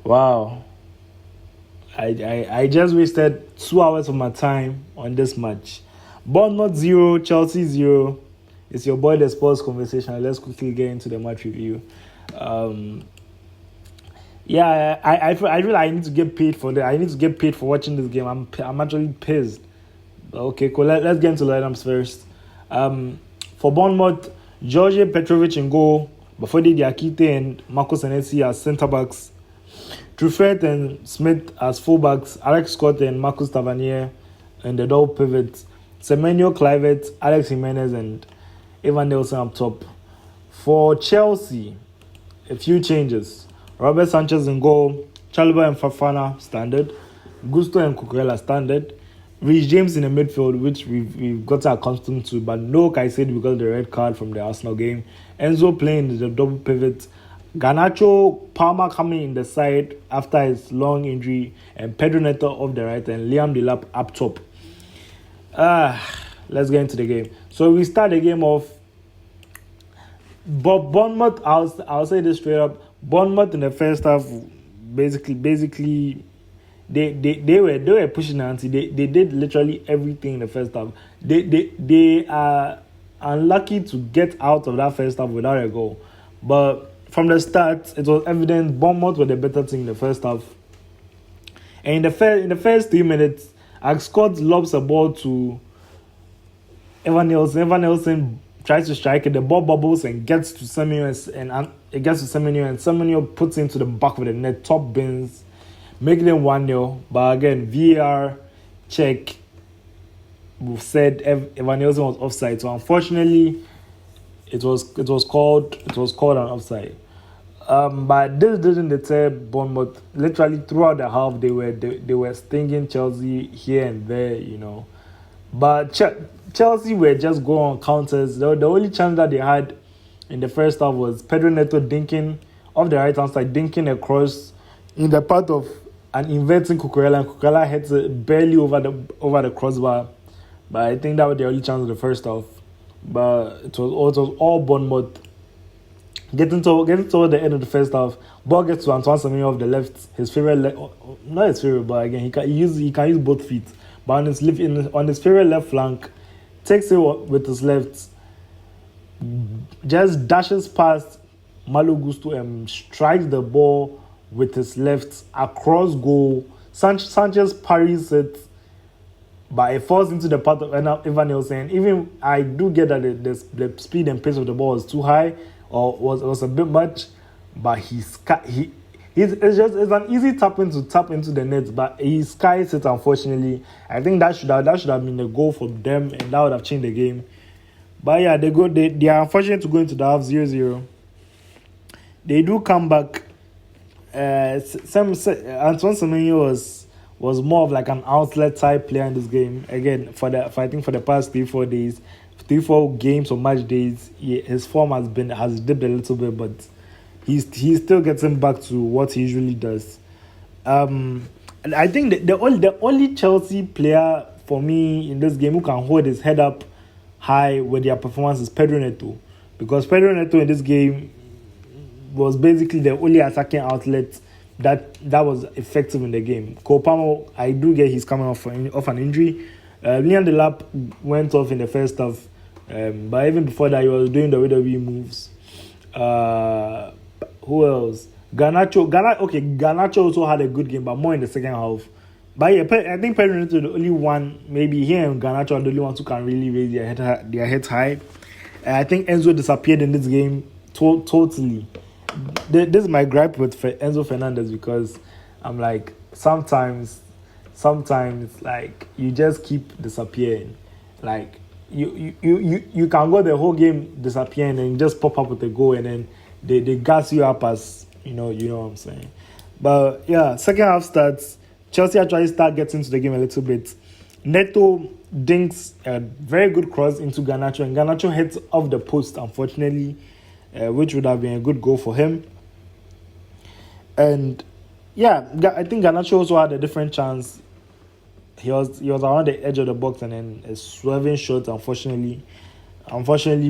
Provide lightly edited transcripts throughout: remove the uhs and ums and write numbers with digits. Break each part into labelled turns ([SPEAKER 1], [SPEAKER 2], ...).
[SPEAKER 1] Wow. I just wasted 2 hours of my time on this match. Bournemouth 0, Chelsea 0. It's your boy the sports conversation. Let's quickly get into the match review. Um, yeah, I feel I need to get paid for that. I need to get paid for watching this game. I'm actually pissed. Okay, cool. Let's get into lineups first. For Bournemouth, George Petrovic in goal, Bafodi Diakite and Marcos Senesi as centre backs. Truffert and Smith as fullbacks, Alex Scott and Marcus Tavernier and the double pivot, Semenyo Clivet, Alex Jimenez and Evan Nelson up top. For Chelsea, a few changes. Robert Sanchez in goal, Chalobah and Fafana standard, Gusto and Cucurella standard, Reece James in the midfield, which we've got accustomed to, but no Caicedo because of the red card from the Arsenal game. Enzo playing the double pivot, Garnacho, Palmer coming in the side after his long injury, and Pedro Neto off the right, and Liam Delap up top. Let's get into the game. So we start the game off. But Bournemouth, I'll say this straight up. Bournemouth in the first half, basically, they were pushing Nancy. They did literally everything in the first half. They are unlucky to get out of that first half without a goal. But from the start, it was evident Bournemouth were the better team in the first half. And in the first 3 minutes, Alex Scott lobs a ball to Evan Nelson. Evan Nelson tries to strike it. The ball bubbles and gets to Semenyo, and it gets to Semenyo, and Semenyo puts it into the back of the net, top bins, making them 1-0. But again, VAR check said Evan Nelson was offside. So unfortunately, it was called an offside. But this didn't deter Bournemouth. Literally throughout the half, they were stinging Chelsea here and there, But Chelsea were just going on counters. The only chance that they had in the first half was Pedro Neto dinking off the right hand side, dinking across in the path of an inverting Cucurella, and Cucurella hits it barely over the crossbar. But I think that was the only chance of the first half. But it was all Bournemouth. Getting toward the end of the first half, ball gets to Antoine Semenyo off the left. His favorite, not his favorite, but again he can use both feet. But on his favorite left flank, takes it with his left, just dashes past Malo Gusto and strikes the ball with his left across goal. Sanchez parries it, but it falls into the path of Evan Nelson. Even I do get that the speed and pace of the ball was too high, or was a bit much, but it's an easy tap into the net, but he skies it. Unfortunately, I think that should have been the goal for them, and that would have changed the game. But yeah, they are unfortunate to go into the half 0-0. They do come back. Antoine Semenyo was more of like an outlet type player in this game. Again, I think for the past 3-4 games or match days, his form has dipped a little bit, but he's still getting back to what he usually does. And I think the only Chelsea player for me in this game who can hold his head up high with their performance is Pedro Neto, because Pedro Neto in this game was basically the only attacking outlet that was effective in the game. Cole Palmer, I do get he's coming off an injury. Liam Delap went off in the first half, but even before that, he was doing the WWE moves. Who else? Garnacho also had a good game, but more in the second half. But yeah, I think Pedro Neto is the only one, maybe he and Garnacho are the only ones who can really raise their heads high. I think Enzo disappeared in this game totally. This is my gripe with Enzo Fernandez, because I'm like, sometimes like you just keep disappearing. Like you can go the whole game disappearing and just pop up with a goal, and then they gas you up as you know what I'm saying. But yeah, second half starts. Chelsea actually start getting to the game a little bit. Neto dinks a very good cross into Garnacho, and Garnacho hits off the post, unfortunately, which would have been a good goal for him. And yeah, I think Garnacho also had a different chance. He was around the edge of the box, and then a swerving shot unfortunately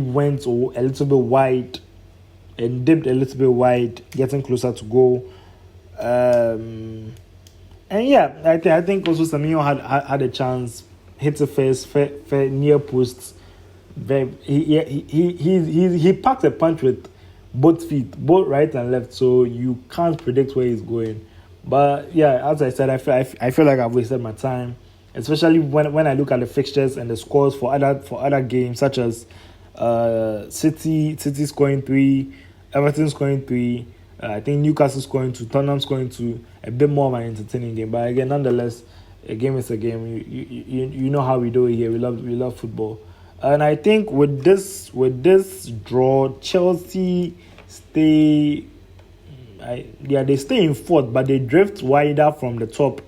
[SPEAKER 1] went a little bit wide and dipped a little bit wide, getting closer to goal. And yeah, I think also Samuel had a chance, hit the first fair near post. He packs a punch with both feet, both right and left, so you can't predict where he's going. But yeah, as I said, I feel like I've wasted my time, especially when I look at the fixtures and the scores for other games such as City scoring 3, Everton scoring 3. I think Newcastle scoring 2, Tottenham scoring 2. A bit more of an entertaining game, but again, nonetheless, a game is a game. You know how we do it here. We love football, and I think with this draw, Chelsea stay. They stay in fourth, but they drift wider from the top.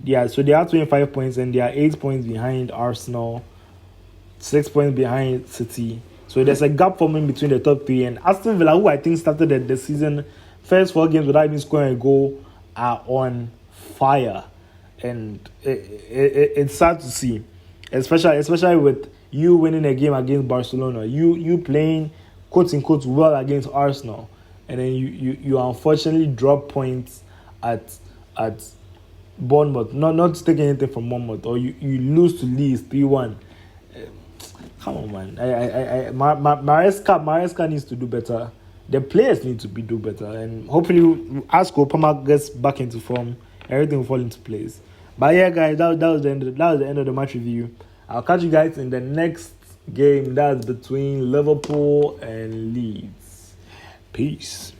[SPEAKER 1] Yeah, so they are 25 points and they are 8 points behind Arsenal, 6 points behind City. So there's a gap forming between the top three. And Aston Villa, who I think started the season first 4 games without even scoring a goal, are on fire. And it's sad to see, especially with you winning a game against Barcelona, you playing quote unquote well against Arsenal, and then you unfortunately drop points at Bournemouth. Not to take anything from Bournemouth, or you lose to Leeds 3-1. Come on, man. Maresca needs to do better. The players need to do better, and hopefully, as Palmer gets back into form, everything will fall into place. But yeah, guys, that was the end of the match review. I'll catch you guys in the next game. That's between Liverpool and Leeds. Peace.